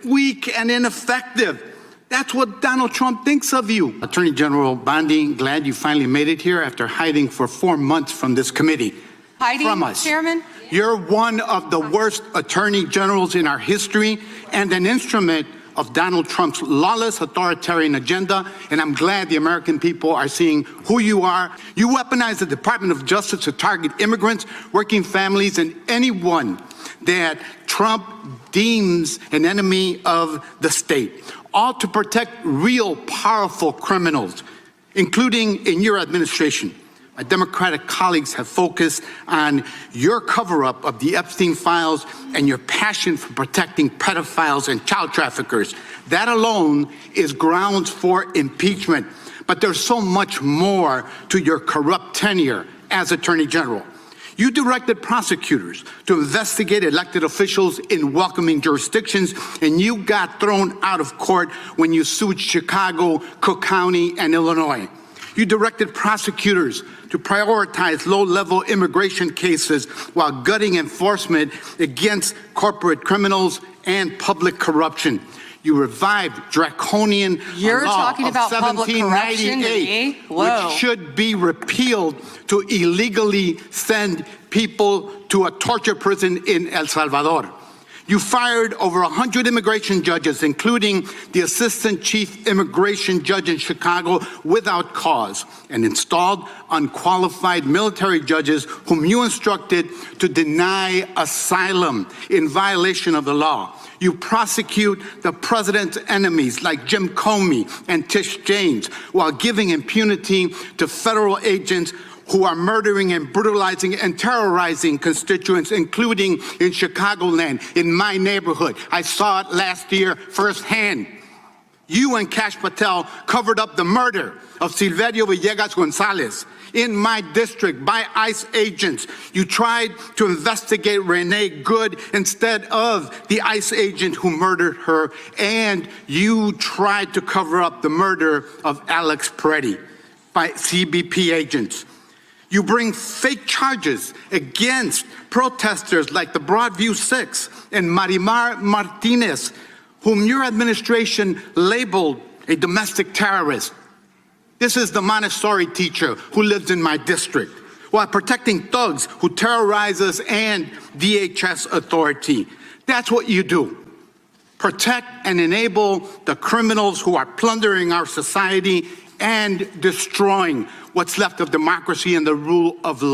weak and ineffective. That's what Donald Trump thinks of you. Attorney General Bondi, glad you finally made it here after hiding for 4 months from this committee. Hiding, from us. Chairman? You're one of the worst attorney generals in our history and an instrument of Donald Trump's lawless authoritarian agenda, and I'm glad the American people are seeing who you are. You weaponize the Department of Justice to target immigrants, working families, and anyone that Trump deems an enemy of the state, all to protect real powerful criminals, including in your administration. My Democratic colleagues have focused on your cover-up of the Epstein files and your passion for protecting pedophiles and child traffickers. That alone is grounds for impeachment. But there's so much more to your corrupt tenure as Attorney General. You directed prosecutors to investigate elected officials in welcoming jurisdictions, and you got thrown out of court when you sued Chicago, Cook County, and Illinois. You directed prosecutors to prioritize low-level immigration cases while gutting enforcement against corporate criminals and public corruption. You revived draconian law of 1798, which should be repealed to illegally send people to a torture prison in El Salvador. You fired over 100 immigration judges, including the assistant chief immigration judge in Chicago, without cause, and installed unqualified military judges whom you instructed to deny asylum in violation of the law. You prosecute the president's enemies like Jim Comey and Tish James while giving impunity to federal agents who are murdering and brutalizing and terrorizing constituents, including in Chicagoland, in my neighborhood. I saw it last year firsthand. You and Kash Patel covered up the murder of Silverio Villegas Gonzalez in my district by ICE agents. You tried to investigate Renee Good instead of the ICE agent who murdered her, and you tried to cover up the murder of Alex Peretti by CBP agents. You bring fake charges against protesters like the Broadview Six and Marimar Martinez, whom your administration labeled a domestic terrorist. This is the Montessori teacher who lives in my district, while protecting thugs who terrorize us and DHS authority. That's what you do. Protect and enable the criminals who are plundering our society and destroying what's left of democracy and the rule of law.